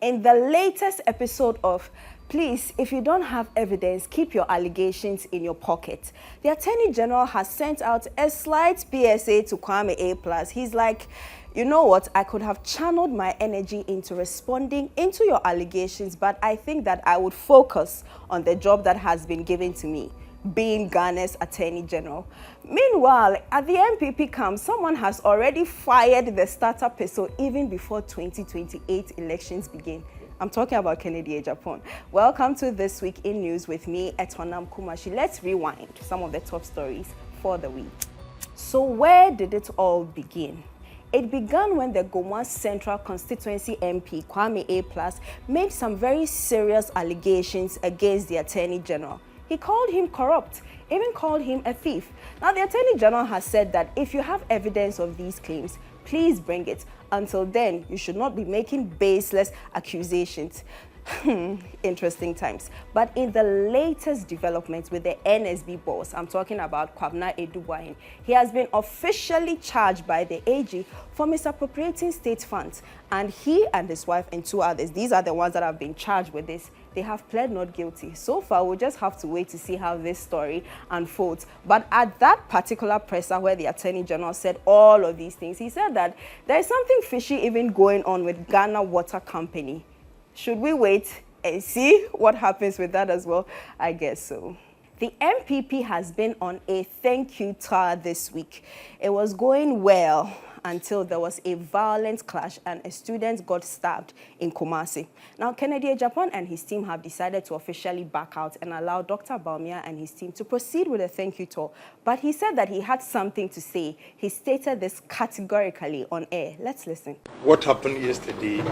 In the latest episode of Please, if you don't have evidence, keep your allegations in your pocket. The Attorney General has sent out a slight PSA to Kwame A+. He's like, you know what, I could have channeled my energy into responding into your allegations, but I think that I would focus on the job that has been given to me, being Ghana's Attorney General. Meanwhile, at the MPP camp, someone has already fired the starter pistol even before 2028 elections begin. I'm talking about GHOne. Welcome to This Week in News with me, Etornam Kumashie. Let's rewind some of the top stories for the week. So where did it all begin? It began when the GHOne Central Constituency MP, Kwame A+, made some very serious allegations against the Attorney General. He called him corrupt, even called him a thief. Now, the Attorney General has said that if you have evidence of these claims, please bring it. Until then, you should not be making baseless accusations. Interesting times. But in the latest developments with the NSB boss, I'm talking about Kwabena Edubuahin, he has been officially charged by the AG for misappropriating state funds. And he and his wife and two others, these are the ones that have been charged with this, they have pled not guilty. So far, we'll just have to wait to see how this story unfolds. But at that particular presser where the Attorney General said all of these things, he said that there is something fishy even going on with Ghana Water Company. Should we wait and see what happens with that as well? I guess so. The MPP has been on a thank you tour this week. It was going well until there was a violent clash and a student got stabbed in Kumashie. Now, GHOne and his team have decided to officially back out and allow Dr. Bawumia and his team to proceed with a thank you tour. But he said that he had something to say. He stated this categorically on air. Let's listen. What happened yesterday,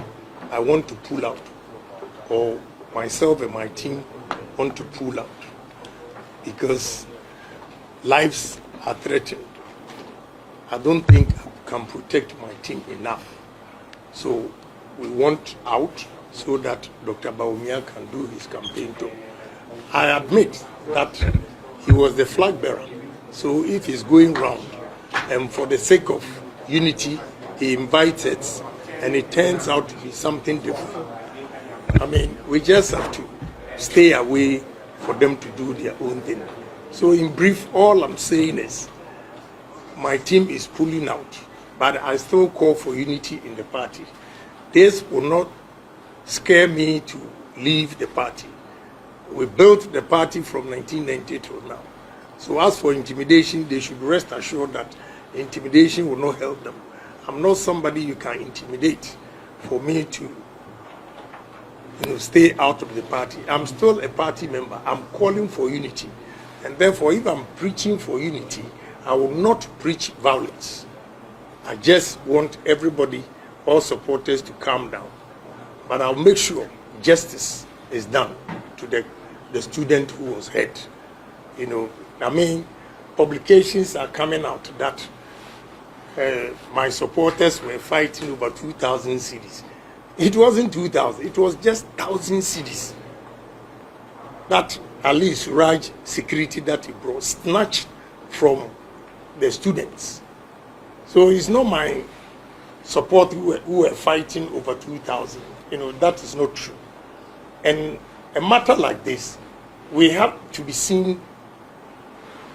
I want to pull out, or myself and my team want to pull out, because lives are threatened. I don't think I can protect my team enough. So we want out so that Dr. Bawumia can do his campaign tour. I admit that he was the flag bearer. So if he's going round and for the sake of unity, he invites it and it turns out to be something different, I mean, we just have to stay away for them to do their own thing. So in brief, all I'm saying is my team is pulling out, but I still call for unity in the party. This will not scare me to leave the party. We built the party from 1990 till now. So as for intimidation, they should rest assured that intimidation will not help them. I'm not somebody you can intimidate for me to stay out of the party. I'm still a party member. I'm calling for unity. And therefore, if I'm preaching for unity, I will not preach violence. I just want everybody, all supporters, to calm down. But I'll make sure justice is done to the student who was hurt. I mean, publications are coming out that my supporters were fighting over 2,000 cedis. It wasn't 2,000, it was just 1,000 cedis. That at least Raj security that he brought snatched from the students. So it's not my support who were fighting over 2,000. That is not true. And a matter like this, we have to be seen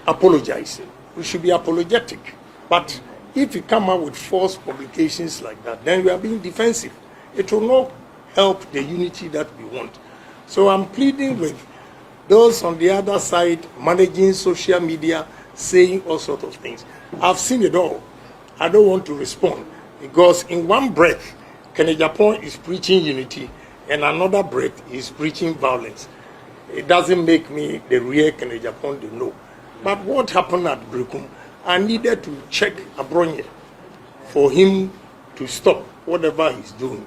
apologizing. We should be apologetic. But if you come out with false publications like that, then we are being defensive. It will not help the unity that we want. So I'm pleading with those on the other side managing social media, saying all sorts of things. I've seen it all. I don't want to respond, because in one breath, GHOne is preaching unity, and another breath is preaching violence. It doesn't make me the real GHOne to know. But what happened at Brekum, I needed to check Abronye for him to stop whatever he's doing.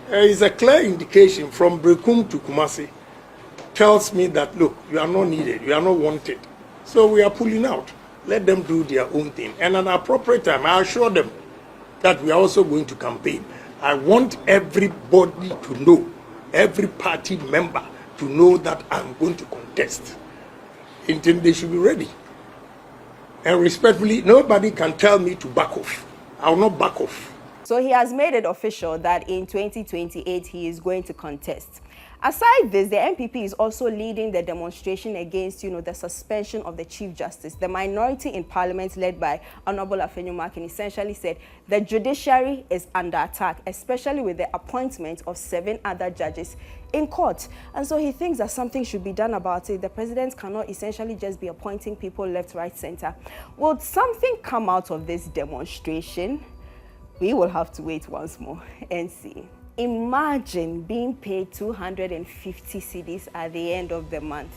There is a clear indication from Brekum to Kumashie, tells me that, look, you are not needed, you are not wanted. So we are pulling out. Let them do their own thing. And at an appropriate time, I assure them that we are also going to campaign. I want everybody to know, every party member to know that I'm going to contest. Until they should be ready. And respectfully, nobody can tell me to back off. I will not back off. So he has made it official that in 2028 he is going to contest. Aside this, the NPP is also leading the demonstration against, the suspension of the Chief Justice. The minority in Parliament, led by Honorable Afenyomakin, essentially said the judiciary is under attack, especially with the appointment of 7 other judges in court. And so he thinks that something should be done about it. The president cannot essentially just be appointing people left, right, center. Will something come out of this demonstration? We will have to wait once more and see. Imagine being paid 250 cedis at the end of the month.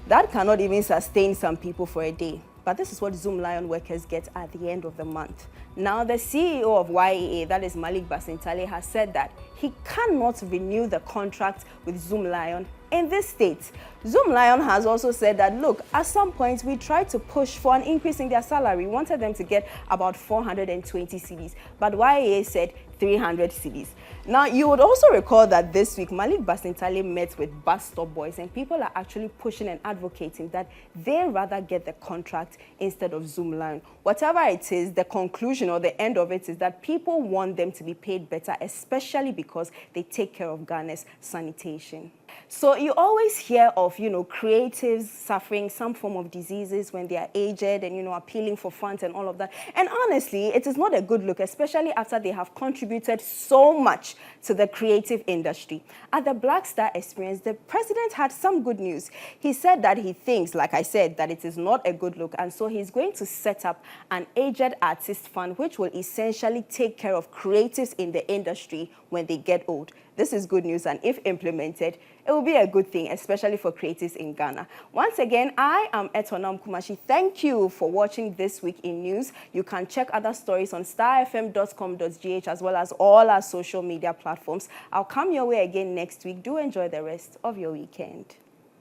That cannot even sustain some people for a day. But this is what Zoomlion workers get at the end of the month. Now, the CEO of YEA, that is Malik Basintale, has said that he cannot renew the contract with Zoomlion in this state. Zoomlion has also said that, look, at some point we tried to push for an increase in their salary. We wanted them to get about 420 cedis, but YEA said 300 cedis. Now, you would also recall that this week, Malik Basintale met with bus stop boys, and people are actually pushing and advocating that they rather get the contract instead of Zoomlion. Whatever it is, the conclusion or the end of it is that people want them to be paid better, especially because they take care of Ghana's sanitation. So you always hear of, creatives suffering some form of diseases when they are aged and, appealing for funds and all of that. And honestly, it is not a good look, especially after they have contributed so much to the creative industry. At the Black Star Experience, the president had some good news. He said that he thinks, like I said, that it is not a good look. And so he's going to set up an aged artist fund, which will essentially take care of creatives in the industry when they get old. This is good news, and if implemented, it will be a good thing, especially for creatives in Ghana. Once again, I am Etornam Kumashie. Thank you for watching This Week in News. You can check other stories on starfm.com.gh as well as all our social media platforms. I'll come your way again next week. Do enjoy the rest of your weekend.